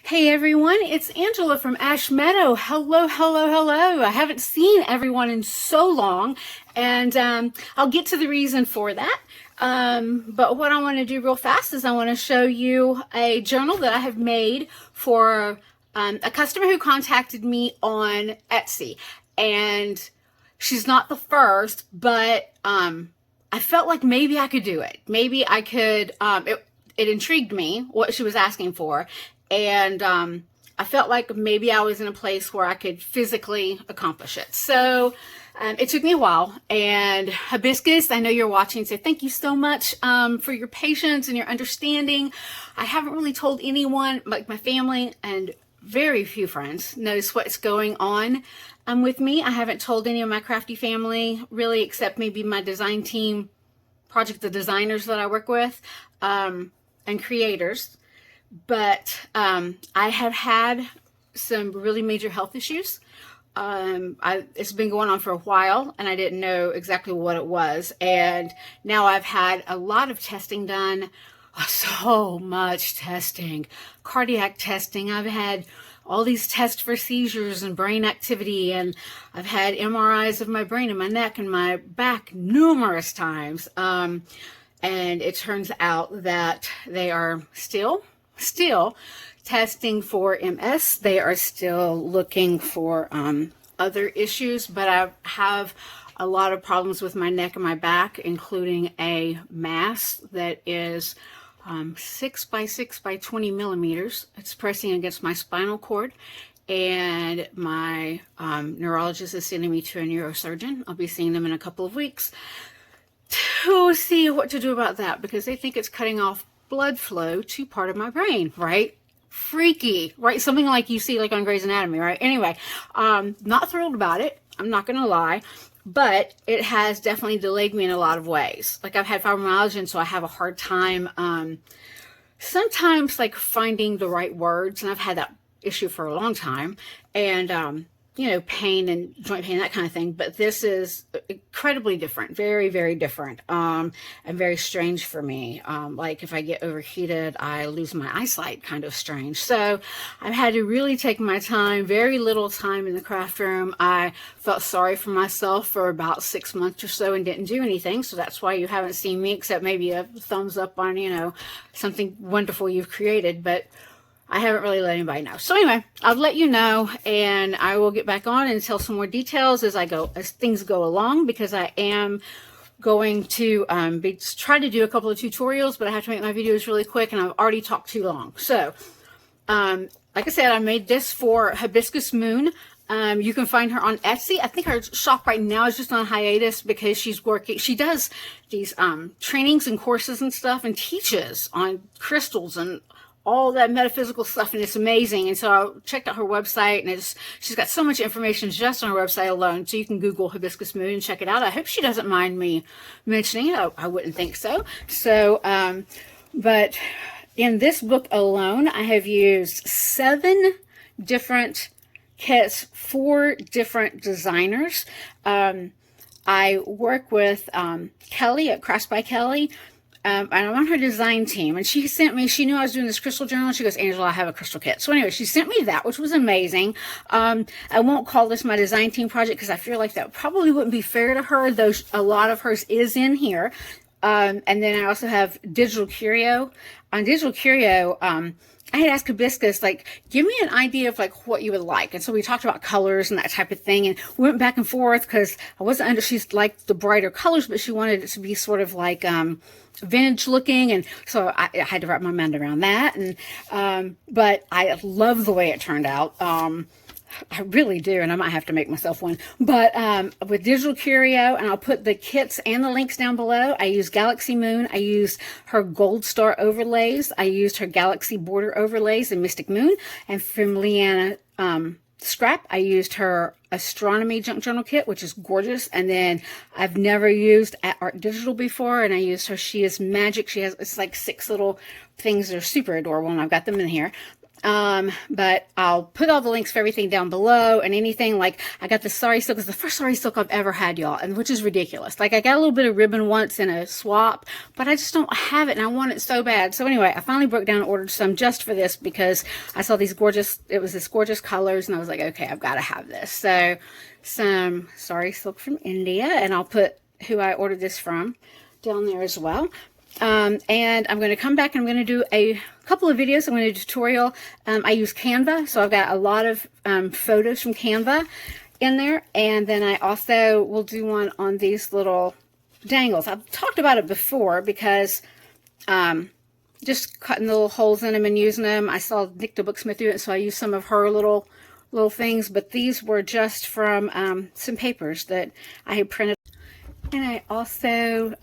Hey everyone, it's Angela from Ash Meadow. Hello, hello, hello. I haven't seen everyone in so long, and I'll get to the reason for that. But what I want to do real fast is I want to show you a journal that I have made for a customer who contacted me on Etsy. And she's not the first, but I felt like maybe I could do it. Maybe I could, it intrigued me what she was asking for. And I felt like maybe I was in a place where I could physically accomplish it. So it took me a while. And Hibiscus, I know you're watching, so thank you so much for your patience and your understanding. I haven't really told anyone, like my family and very few friends knows what's going on with me. I haven't told any of my crafty family really, except maybe my design team, the designers that I work with, and creators. But I have had some really major health issues. It's been going on for a while, and I didn't know exactly what it was. And now I've had a lot of testing done, so much testing, cardiac testing. I've had all these tests for seizures and brain activity, and I've had MRIs of my brain and my neck and my back numerous times. And it turns out that they are still testing for MS. They are still looking for other issues, but I have a lot of problems with my neck and my back, including a mass that is 6 by 6 by 20 millimeters. It's pressing against my spinal cord, and my neurologist is sending me to a neurosurgeon. I'll be seeing them in a couple of weeks to see what to do about that, because they think it's cutting off blood flow to part of my brain, right? Freaky, right? Something like you see like on Grey's Anatomy, right? Anyway, not thrilled about it. I'm not going to lie, but it has definitely delayed me in a lot of ways. Like I've had fibromyalgia, and so I have a hard time sometimes like finding the right words, and I've had that issue for a long time, and you know, pain and joint pain, that kind of thing. But this is incredibly different, very, very different, and very strange for me. Like if I get overheated, I lose my eyesight, kind of strange. So I've had to really take my time, very little time in the craft room. I felt sorry for myself for about 6 months or so and didn't do anything. So that's why you haven't seen me, except maybe a thumbs up on, you know, something wonderful you've created. But I haven't really let anybody know. So anyway, I'll let you know, and I will get back on and tell some more details as things go along, because I am going to try to do a couple of tutorials, but I have to make my videos really quick, and I've already talked too long. So, like I said, I made this for Hibiscus Moon. You can find her on Etsy. I think her shop right now is just on hiatus because she does these trainings and courses and stuff, and teaches on crystals and all that metaphysical stuff, and it's amazing. And so I checked out her website, and she's got so much information just on her website alone. So you can Google Hibiscus Moon and check it out. I hope she doesn't mind me mentioning it. I wouldn't think so. So, but in this book alone, I have used 7 different kits, 4 different designers. I work with Kelly at Crafts by Kelly. And I'm on her design team, and she sent me, she knew I was doing this crystal journal, and she goes, Angela, I have a crystal kit. So anyway, she sent me that, which was amazing. I won't call this my design team project, because I feel like that probably wouldn't be fair to her, though a lot of hers is in here. And then I also have Digital Curio. On Digital Curio, I had asked Hibiscus, like, give me an idea of like what you would like. And so we talked about colors and that type of thing, and we went back and forth, because I wasn't she's liked the brighter colors, but she wanted it to be sort of like vintage looking, and so I had to wrap my mind around that. And but I love the way it turned out. I really do, and I might have to make myself one. But with Digital Curio, and I'll put the kits and the links down below. I used Galaxy Moon. I used her Gold Star overlays. I used her Galaxy Border overlays and Mystic Moon. And from Leanna Scrap, I used her Astronomy Junk Journal Kit, which is gorgeous. And then I've never used at Art Digital before, and I used her She Is Magic. It's like 6 little things that are super adorable, and I've got them in here. But I'll put all the links for everything down below, and anything like I got the sari silk. It's the first sari silk I've ever had, y'all, and which is ridiculous. Like I got a little bit of ribbon once in a swap, but I just don't have it, and I want it so bad. So anyway, I finally broke down and ordered some just for this because I saw these gorgeous, it was this gorgeous colors, and I was like, okay, I've got to have this. So some sari silk from India, and I'll put who I ordered this from down there as well. And I'm going to come back and I'm going to do a couple of videos. I'm going to do a tutorial. I use Canva, so I've got a lot of photos from Canva in there. And then I also will do one on these little dangles. I've talked about it before because just cutting the little holes in them and using them. I saw Nick the Booksmith do it, so I used some of her little things. But these were just from some papers that I had printed. And I also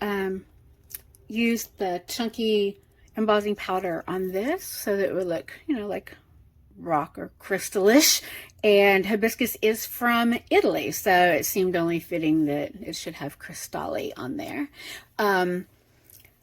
used the chunky embossing powder on this so that it would look, you know, like rock or crystallish. And hibiscus is from Italy, so it seemed only fitting that it should have cristalli on there.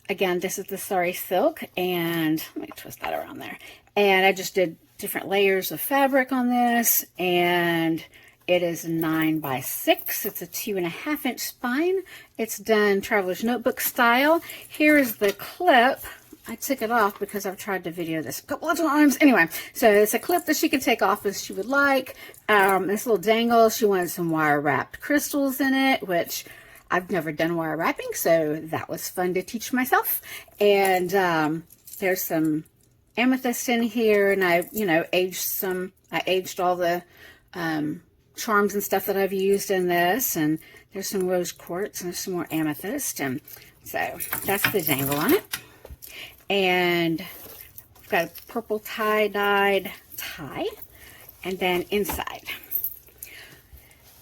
Again, this is the sari silk, and let me twist that around there. And I just did different layers of fabric on this, and it is 9 by 6. It's a 2.5 inch spine. It's done traveler's notebook style. Here is the clip. I took it off because I've tried to video this a couple of times. Anyway, so it's a clip that she could take off as she would like. This little dangle, she wanted some wire wrapped crystals in it, which I've never done wire wrapping, so that was fun to teach myself. And there's some amethyst in here, and I, you know, I aged all the charms and stuff that I've used in this, and there's some rose quartz and there's some more amethyst, and so that's the dangle on it. And we've got a purple tie-dyed tie, and then inside.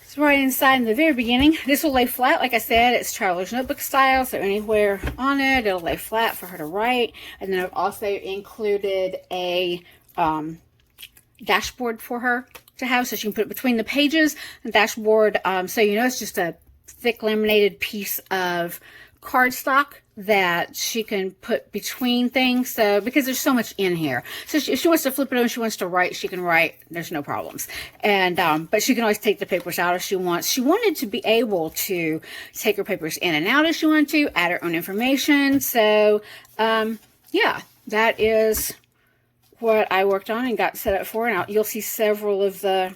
So right inside in the very beginning, this will lay flat. Like I said, it's traveler's notebook style, so anywhere on it, it'll lay flat for her to write. And then I've also included a dashboard for her to have, so she can put it between the pages. The dashboard, so you know, it's just a thick laminated piece of cardstock that she can put between things. So because there's so much in here, so if she wants to flip it over, she wants to write, she can write. There's no problems. And but she can always take the papers out if she wants. She wanted to be able to take her papers in and out if she wanted to, add her own information. So yeah, that is what I worked on and got set up for. And you'll see several of the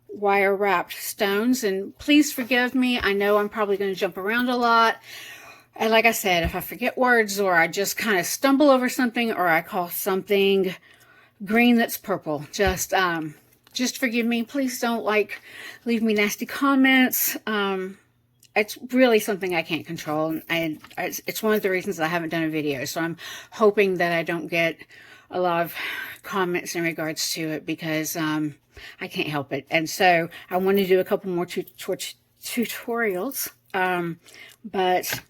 wire wrapped stones, and please forgive me. I know I'm probably going to jump around a lot. And like I said, if I forget words, or I just kind of stumble over something, or I call something green that's purple, just forgive me. Please don't leave me nasty comments. It's really something I can't control. And it's one of the reasons I haven't done a video. So I'm hoping that I don't get a lot of comments in regards to it, because I can't help it. And so I want to do a couple more tutorials, but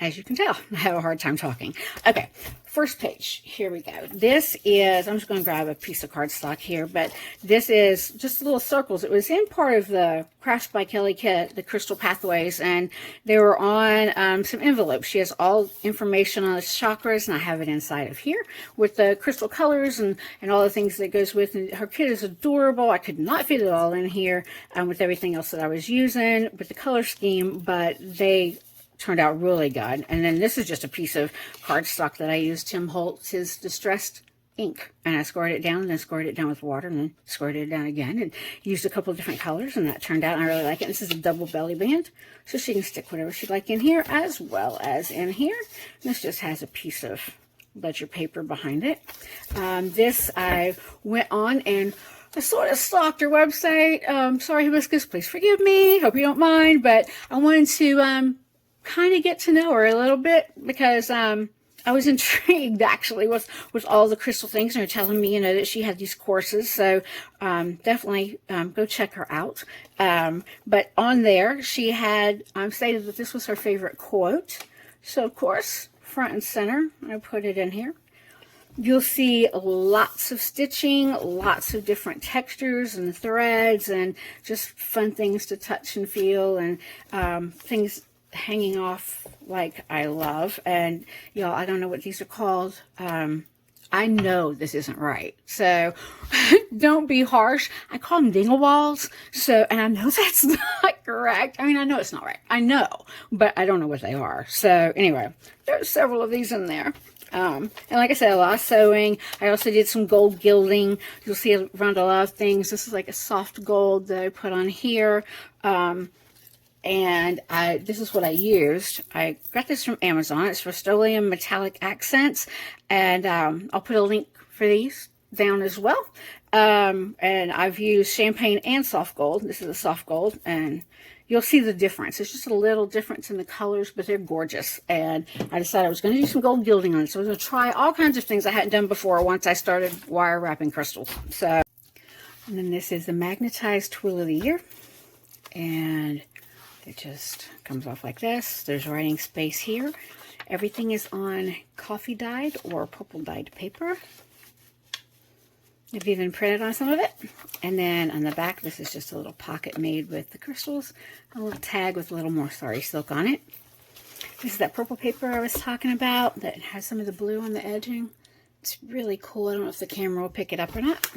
as you can tell, I have a hard time talking. Okay, first page, here we go. This is, I'm just going to grab a piece of cardstock here, but this is just little circles. It was in part of the Crafts by Kelly kit, the Crystal Pathways, and they were on some envelopes. She has all information on the chakras, and I have it inside of here with the crystal colors and all the things that goes with it. Her kit is adorable. I could not fit it all in here with everything else that I was using with the color scheme, but they turned out really good. And then this is just a piece of cardstock that I used Tim Holtz, his distressed ink, and I scored it down, and then scored it down with water, and then scored it down again, and used a couple of different colors, and that turned out, and I really like it. This is a double belly band, so she can stick whatever she'd like in here as well as in here. This just has a piece of ledger paper behind it. This I went on and I sort of stalked her website. Sorry, Hibiscus, please forgive me. Hope you don't mind, but I wanted to kind of get to know her a little bit, because I was intrigued actually with all the crystal things, and her telling me, you know, that she had these courses. So definitely go check her out. But on there she had stated that this was her favorite quote. So of course, front and center, I put it in here. You'll see lots of stitching, lots of different textures and threads, and just fun things to touch and feel, and things hanging off like I love. And y'all, I don't know what these are called. I know this isn't right. So don't be harsh. I call them dinglewalls. So, and I know that's not correct. I mean, I know it's not right. I know, but I don't know what they are. So anyway, there's several of these in there. And like I said, a lot of sewing. I also did some gold gilding. You'll see around a lot of things. This is like a soft gold that I put on here. And this is what I used. I got this from Amazon. It's Rust-Oleum Metallic Accents. And I'll put a link for these down as well. And I've used champagne and soft gold. This is a soft gold. And you'll see the difference. It's just a little difference in the colors, but they're gorgeous. And I decided I was going to do some gold gilding on it. So I was going to try all kinds of things I hadn't done before once I started wire wrapping crystals. So, and then this is the magnetized tool of the year. And it just comes off like this. There's writing space here. Everything is on coffee dyed or purple dyed paper. I've even printed on some of it. And then on the back, this is just a little pocket made with the crystals. A little tag with a little more sari silk on it. This is that purple paper I was talking about that has some of the blue on the edging. It's really cool. I don't know if the camera will pick it up or not.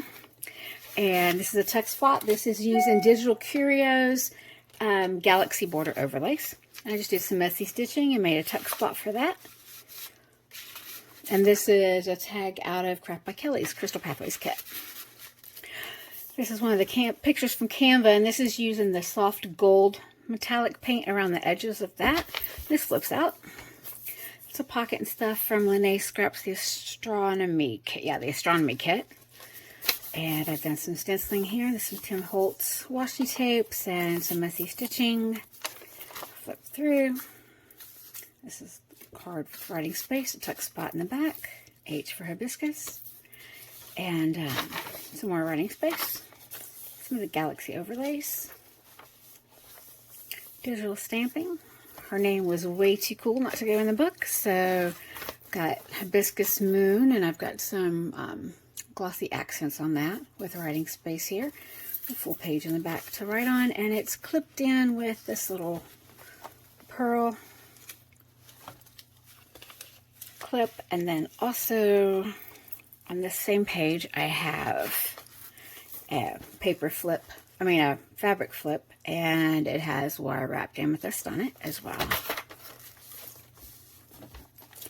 And this is a tuck spot. This is using Digital Curios Galaxy border overlays. And I just did some messy stitching and made a tuck spot for that. And this is a tag out of Craft by Kelly's Crystal Pathways Kit. This is one of the pictures from Canva, and this is using the soft gold metallic paint around the edges of that. This flips out. It's a pocket and stuff from Lene Scraps, the Astronomy Kit. Yeah, the Astronomy Kit. And I've done some stenciling here. There's some Tim Holtz washi tapes and some messy stitching. Flip through. This is card with writing space, a tuck spot in the back, H for hibiscus, and some more writing space. Some of the Galaxy overlays. Digital stamping. Her name was way too cool not to go in the book, so got hibiscus moon, and I've got some glossy accents on that with writing space here. A full page in the back to write on, and it's clipped in with this little pearl clip. And then also on this same page I have a a fabric flip, and it has wire wrapped amethyst on it as well.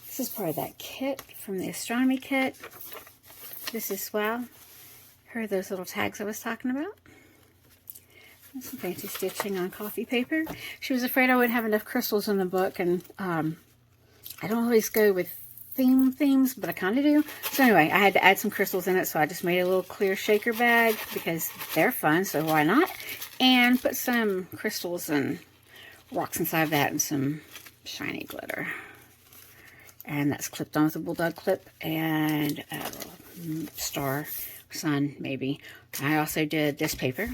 This is part of that kit from the Astronomy Kit. This is, well, here are those little tags I was talking about. And some fancy stitching on coffee paper. She was afraid I wouldn't have enough crystals in the book, and I don't always go with themes, but I kind of do. So anyway, I had to add some crystals in it, so I just made a little clear shaker bag because they're fun, so why not? And put some crystals and rocks inside of that and some shiny glitter. And that's clipped on with a bulldog clip and a little star, sun, maybe. I also did this paper.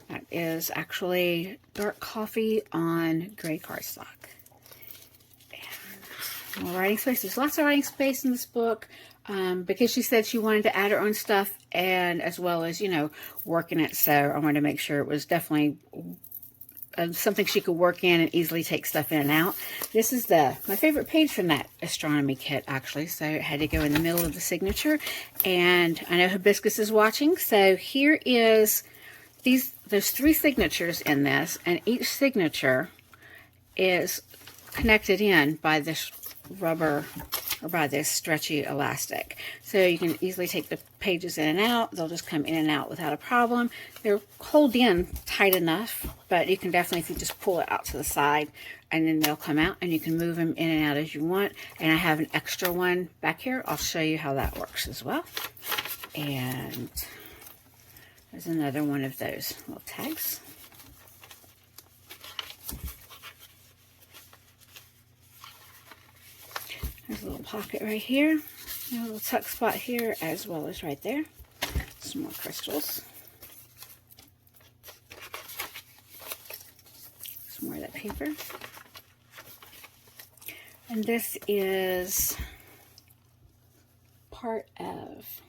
That is actually dark coffee on gray cardstock. And more writing space. There's lots of writing space in this book because she said she wanted to add her own stuff, and as well as, you know, work in it. So I wanted to make sure it was definitely something she could work in and easily take stuff in and out. This is my favorite page from that Astronomy Kit, actually, so it had to go in the middle of the signature. And I know Hibiscus is watching, so here is there's 3 signatures in this, and each signature is connected in by this rubber or by this stretchy elastic. So you can easily take the pages in and out. They'll just come in and out without a problem. They're holed in tight enough, but you can definitely, if you just pull it out to the side, and then they'll come out, and you can move them in and out as you want. And I have an extra one back here. I'll show you how that works as well. And there's another one of those little tags. There's a little pocket right here, a little tuck spot here, as well as right there. Some more crystals. Some more of that paper. And this is part of,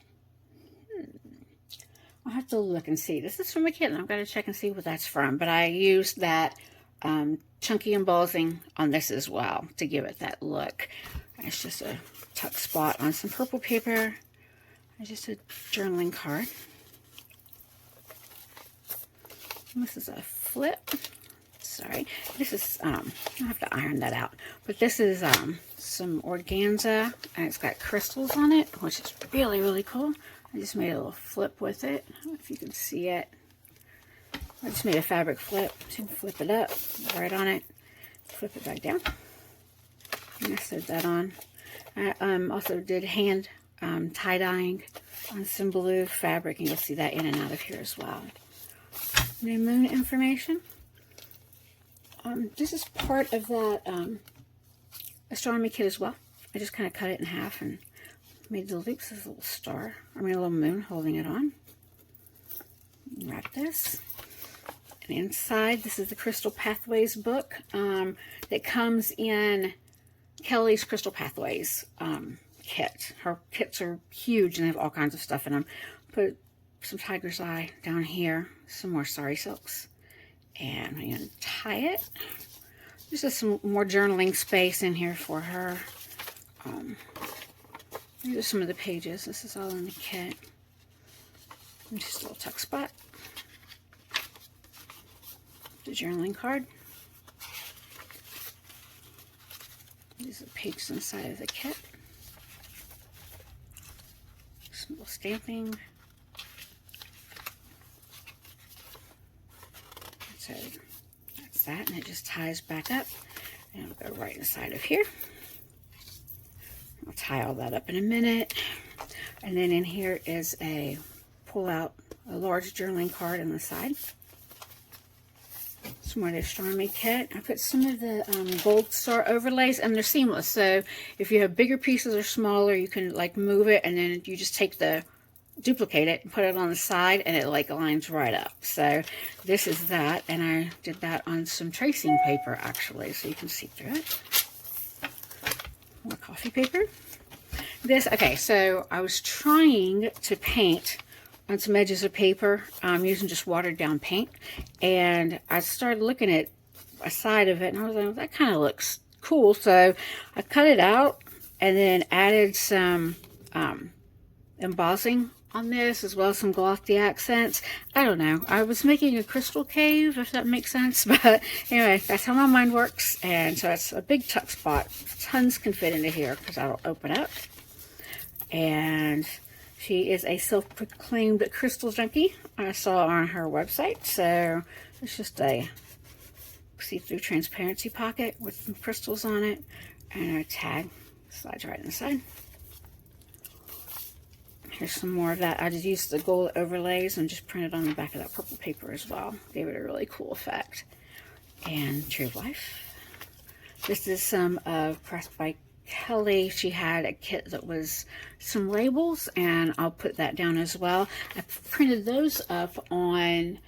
I'll have to look and see. This is from a kit, and I've got to check and see what that's from. But I used that chunky embossing on this as well to give it that look. It's just a tuck spot on some purple paper. It's just a journaling card. And this is a flip. Sorry, this is, I'll have to iron that out. But this is some organza, and it's got crystals on it, which is really, really cool. I just made a little flip with it. I don't know if you can see it. I just made a fabric flip. So you can flip it up, right on it, flip it back down. And I sewed that on. I also did hand tie-dyeing on some blue fabric, and you'll see that in and out of here as well. New moon information. This is part of that Astronomy Kit as well. I just kind of cut it in half and made the loops as a little star. I mean, a little moon holding it on. Wrap this. And inside, this is the Crystal Pathways book that comes in Kelly's Crystal Pathways kit. Her kits are huge and they have all kinds of stuff in them. Put some tiger's eye down here, some more sari silks, and I'm going to tie it. There's just some more journaling space in here for her. These are some of the pages. This is all in the kit. And just a little tuck spot. The journaling card. These are the pages inside of the kit. Some little stamping. So that's that, and it just ties back up, and it'll go right inside of here. I'll tie all that up in a minute. And then in here is pull out a large journaling card on the side. Some more of the Astronomy Kit. I put some of the gold star overlays, and they're seamless. So if you have bigger pieces or smaller, you can like move it, and then you just duplicate it and put it on the side, and it like lines right up. So this is that, and I did that on some tracing paper actually, so you can see through it. More coffee paper. Okay, so I was trying to paint on some edges of paper using just watered down paint, and I started looking at a side of it, and I was like, well, that kind of looks cool. So I cut it out and then added some embossing on this, as well as some glossy accents. I don't know. I was making a crystal cave, if that makes sense. But anyway, that's how my mind works. And so it's a big tuck spot. Tons can fit into here because that'll open up. And she is a self-proclaimed crystal junkie. I saw on her website. So it's just a see-through transparency pocket with some crystals on it. And a tag slides right inside. Here's some more of that. I just used the gold overlays and just printed on the back of that purple paper as well. Gave it a really cool effect. And Tree of Life. This is some of Crafts by Kelly. She had a kit that was some labels, and I'll put that down as well. I printed those up on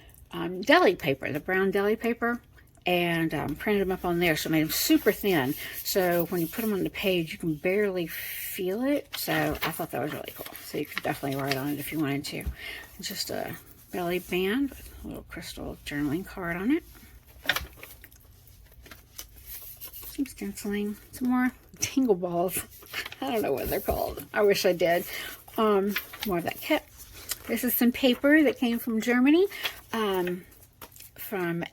deli paper, the brown deli paper, and printed them up on there, so I made them super thin. So when you put them on the page, you can barely feel it. So I thought that was really cool. So you could definitely write on it if you wanted to. It's just a belly band with a little crystal journaling card on it. Some stenciling, some more tingle balls. I don't know what they're called. I wish I did. More of that kit. This is some paper that came from Germany, from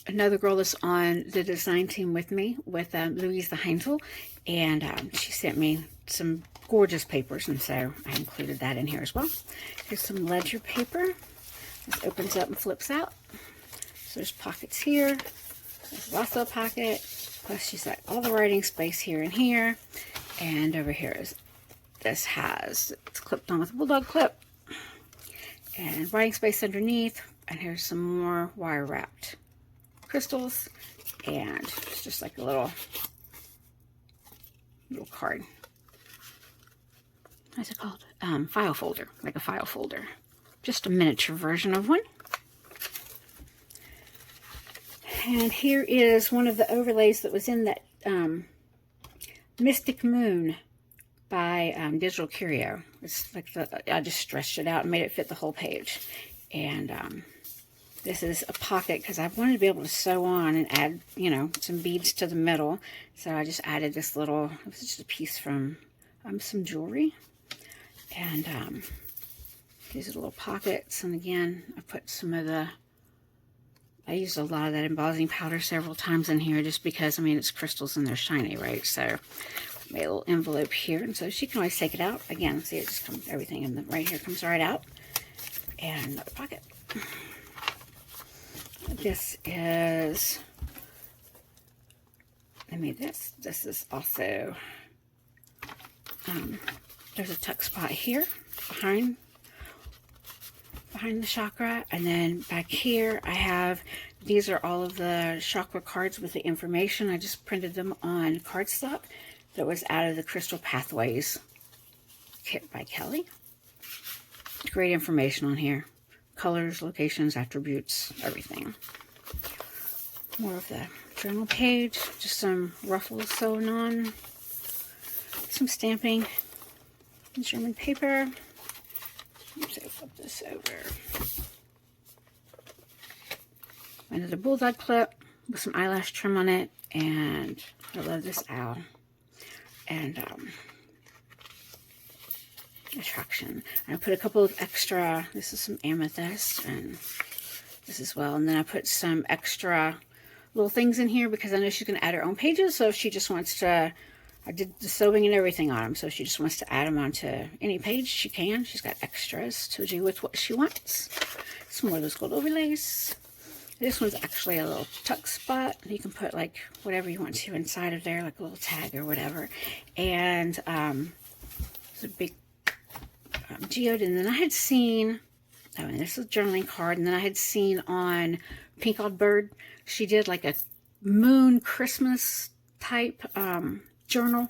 another girl that's on the design team with me, with Louise the Heinzel, and she sent me some gorgeous papers, and so I included that in here as well. Here's some ledger paper. This opens up and flips out. So there's pockets here. There's also a pocket. Plus she's got all the writing space here and here. And over here is, it's clipped on with a bulldog clip. And writing space underneath. And here's some more wire wrapped crystals. And it's just like a little card. What's it called? File folder. Like a file folder. Just a miniature version of one. And here is one of the overlays that was in that Mystic Moon by Digital Curio. It's like I just stretched it out and made it fit the whole page. And This is a pocket because I wanted to be able to sew on and add, you know, some beads to the middle. So I just added this little, it was just a piece from some jewelry. And these are little pockets. And again, I put some of the, I used a lot of that embossing powder several times in here just because, I mean, it's crystals and they're shiny, right? So made a little envelope here. And so she can always take it out. Again, see, it just comes, everything in the, right here comes right out. And another pocket. This is, I mean, this is also, there's a tuck spot here behind the chakra, and then back here I have, these are all of the chakra cards with the information. I just printed them on cardstock that was out of the Crystal Pathways kit by Kelly. Great information on here. Colors, locations, attributes, everything. More of the journal page. Just some ruffles sewn on. Some stamping. German paper. Let's flip this over. Another bulldog clip with some eyelash trim on it. And I love this owl. And attraction. And I put a couple of extra, this is some amethyst and this as well. And then I put some extra little things in here because I know she's going to add her own pages. So if she just wants to, I did the sewing and everything on them. So if she just wants to add them onto any page, she can. She's got extras to do with what she wants. Some more of those gold overlays. This one's actually a little tuck spot. You can put like whatever you want to inside of there, like a little tag or whatever. And it's a big geode. And then I had seen, oh, and this is a journaling card. And then I had seen on Pink Odd Bird, she did like a moon Christmas type journal.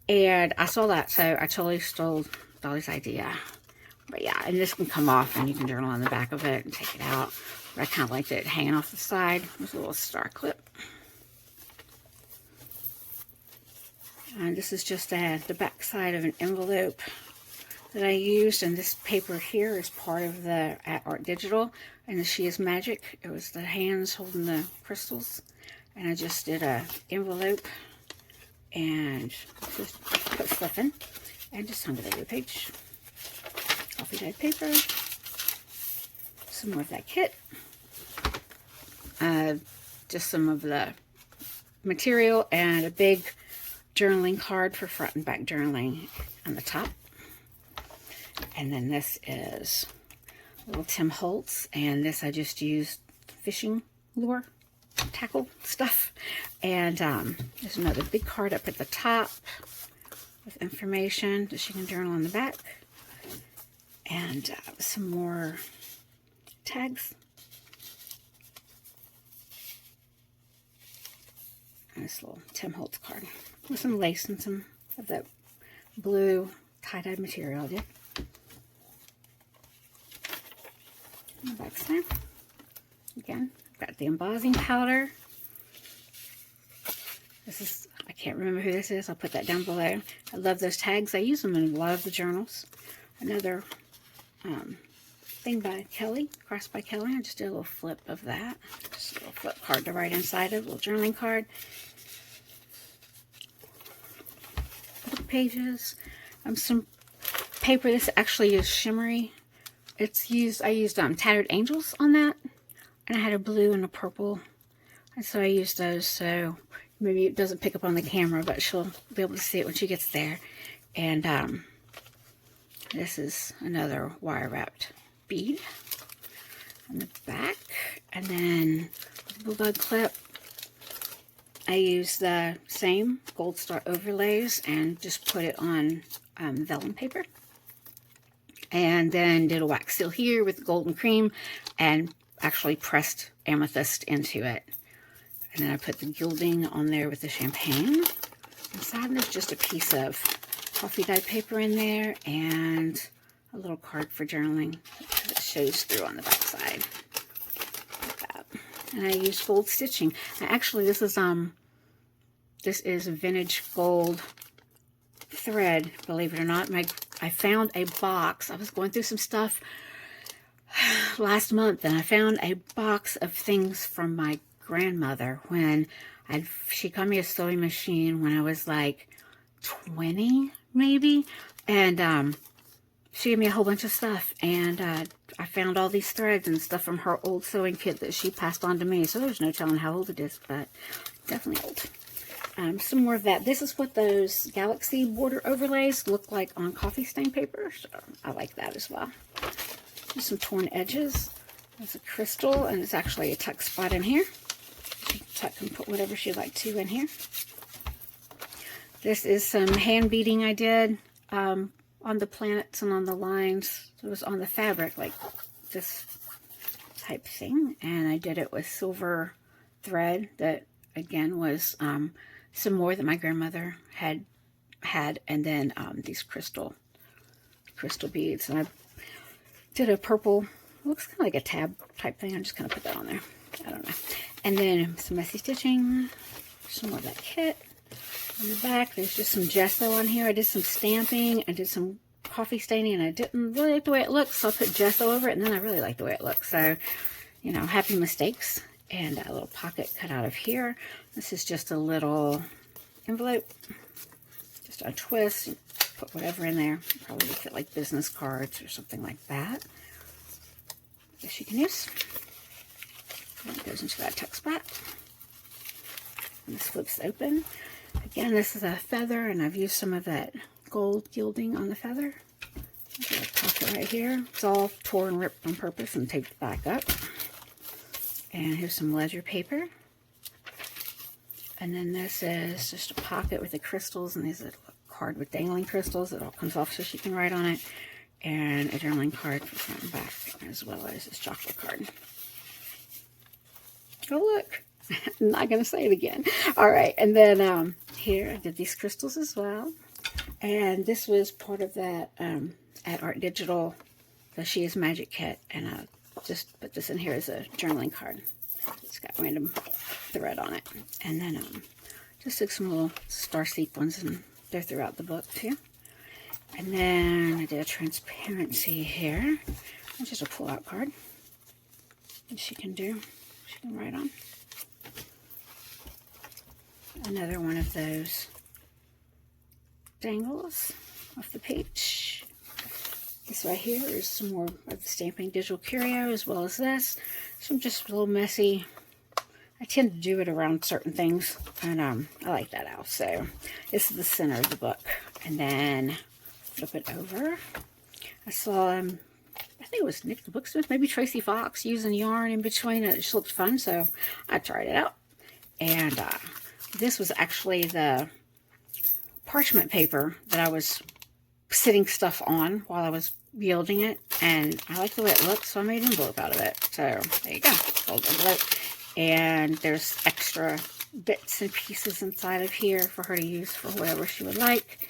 And I saw that, so I totally stole Dolly's idea. But yeah, and this can come off and you can journal on the back of it and take it out. But I kind of liked it hanging off the side with a little star clip. And this is just the back side of an envelope that I used, and this paper here is part of the Art Digital, and the She Is Magic. It was the hands holding the crystals, and I just did a envelope and just put stuff in and just hung it over the page. Coffee dyed paper, some more of that kit, just some of the material, and a big journaling card for front and back journaling on the top. And then this is little Tim Holtz, and this I just used fishing lure, tackle stuff. And there's another big card up at the top with information that she can journal on the back. And some more tags. And this little Tim Holtz card with some lace and some of that blue tie-dyed material I did. On the back side, again, I've got the embossing powder. This is, I can't remember who this is. I'll put that down below. I love those tags. I use them in a lot of the journals. Another thing by Kelly, Crafts by Kelly. I just did a little flip of that. Just a little flip card to write inside of, a little journaling card. Book pages. Some paper. This actually is shimmery. It's used, I used Tattered Angels on that, and I had a blue and a purple, and so I used those, so maybe it doesn't pick up on the camera, but she'll be able to see it when she gets there. And this is another wire wrapped bead on the back, and then the bulldog clip. I used the same gold star overlays and just put it on vellum paper. And then did a wax seal here with golden cream and actually pressed amethyst into it. And then I put the gilding on there with the champagne. Inside there's just a piece of coffee dyed paper in there and a little card for journaling that shows through on the back side. Like that. And I used gold stitching. And actually this is vintage gold thread, believe it or not. I found a box. I was going through some stuff last month, and I found a box of things from my grandmother when she got me a sewing machine when I was like 20 maybe, and she gave me a whole bunch of stuff, and I found all these threads and stuff from her old sewing kit that she passed on to me, so there's no telling how old it is, but definitely old. Some more of that. This is what those galaxy border overlays look like on coffee stain paper, so I like that as well. There's some torn edges. There's a crystal, and it's actually a tuck spot in here. You can tuck and put whatever she'd like to in here. This is some hand beading I did on the planets and on the lines. It was on the fabric, like this type thing, and I did it with silver thread that, again, was some more that my grandmother had, and then these crystal beads. And I did a purple, looks kind of like a tab type thing. I'm just going to put that on there. I don't know. And then some messy stitching, some more of that kit. On the back, there's just some gesso on here. I did some stamping. I did some coffee staining, and I didn't really like the way it looks, so I put gesso over it, and then I really like the way it looks. So, you know, happy mistakes. And a little pocket cut out of here. This is just a little envelope, just a twist. You put whatever in there. Probably fit like business cards or something like that. I guess you can use. And it goes into that tuck spot. And this flips open. Again, this is a feather, and I've used some of that gold gilding on the feather. Got a pocket right here. It's all torn and ripped on purpose and taped back up. And here's some ledger paper. And then this is just a pocket with the crystals, and there's a card with dangling crystals. It all comes off so she can write on it. And a journaling card for front and back, as well as this chocolate card. Oh, look. I'm not going to say it again. All right. And then here, I did these crystals as well. And this was part of that at Art Digital, the She Is Magic kit. And I just put this in here as a journaling card. It's got random thread on it. And then just took some little star sequins, and they're throughout the book too. And then I did a transparency here. It's just a pull-out card that she can write on. Another one of those dangles off the page. This right here is some more of the stamping digital curio, as well as this. Some just a little messy. I tend to do it around certain things, and I like that out. So this is the center of the book, and then flip it over. I saw I think it was Nick the Booksmith, maybe Tracy Fox, using yarn in between. It just looked fun, so I tried it out. And this was actually the parchment paper that I was sitting stuff on while I was gilding it, and I like the way it looks, so I made an envelope out of it. So there you go, gold envelope. And there's extra bits and pieces inside of here for her to use for whatever she would like.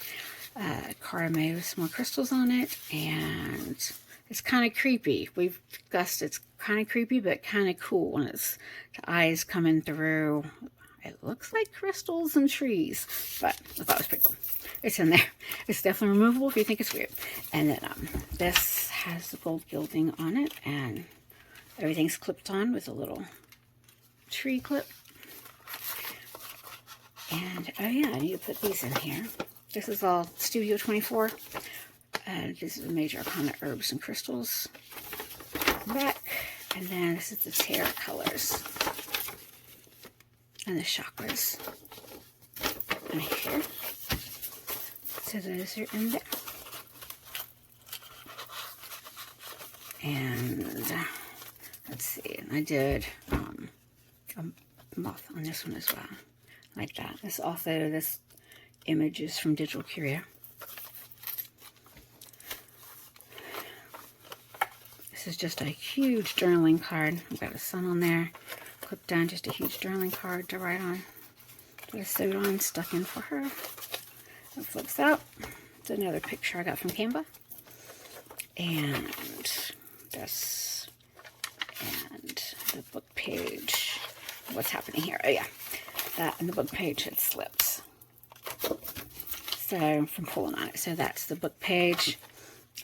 Cara made with some more crystals on it, and it's kind of creepy. We've discussed it's kind of creepy, but kind of cool when it's the eyes coming through. It looks like crystals and trees, but I thought it was pretty cool. It's in there. It's definitely removable if you think it's weird. And then this has the gold gilding on it, and everything's clipped on with a little tree clip. And oh yeah, I need to put these in here. This is all Studio 24. This is the Major Arcana Herbs and Crystals back. And then this is the Tarot colors. And the chakras in here. So those are in there. And let's see, I did a moth on this one as well, like that. This also, this image is from Digital Curio. This is just a huge journaling card. I've got a sun on there. Clipped down, just a huge journaling card to write on. That I sewed on, stuck in for her. It flips out. It's another picture I got from Canva. And this. And the book page. What's happening here? Oh yeah. That and the book page, it slips. So, from pulling on it. So that's the book page.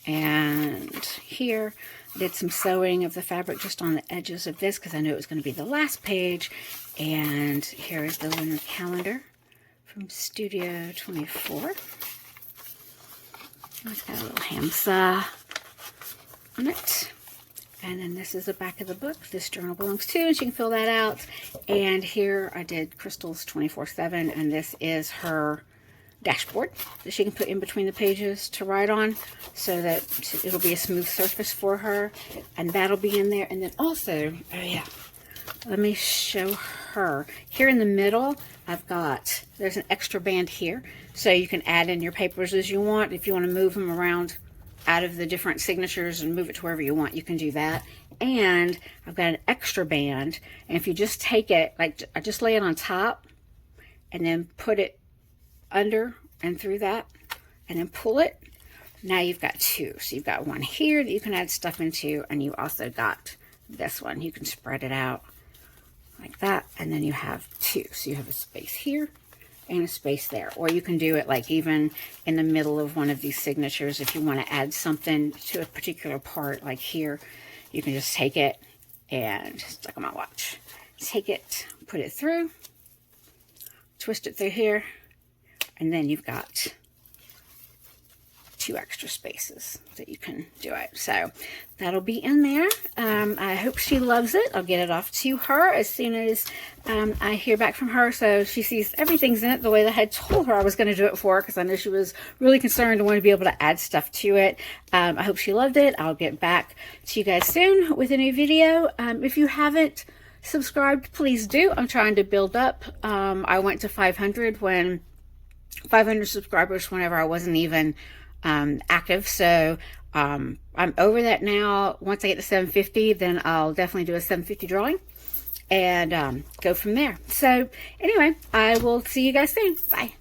And here. I did some sewing of the fabric just on the edges of this because I knew it was going to be the last page. And here is the lunar calendar from Studio 24. It's got a little hamsa on it. And then this is the back of the book. This journal belongs to, and she can fill that out. And here I did crystals 24/7, and this is her dashboard that she can put in between the pages to write on so that it'll be a smooth surface for her. And that'll be in there. And then also, oh yeah, let me show her. Here in the middle, there's an extra band here. So you can add in your papers as you want. If you want to move them around out of the different signatures and move it to wherever you want, you can do that. And I've got an extra band, and if you just take it, like I just lay it on top and then put it under and through that and then pull it, now you've got two. So you've got one here that you can add stuff into, and you also got this one. You can spread it out like that, and then you have two. So you have a space here and a space there. Or you can do it like even in the middle of one of these signatures if you want to add something to a particular part, like here. You can just take it and stuck on my watch. Take it, put it through, twist it through here, and then you've got two extra spaces that you can do it. So that'll be in there. I hope she loves it. I'll get it off to her as soon as I hear back from her, so she sees everything's in it the way that I had told her I was going to do it for her, because I know she was really concerned and wanted to be able to add stuff to it. I hope she loved it. I'll get back to you guys soon with a new video. If you haven't subscribed, please do. I'm trying to build up. I went to 500 subscribers whenever I wasn't even active, so I'm over that now. Once I get to 750, then I'll definitely do a 750 drawing and go from there. So anyway, I will see you guys soon. Bye.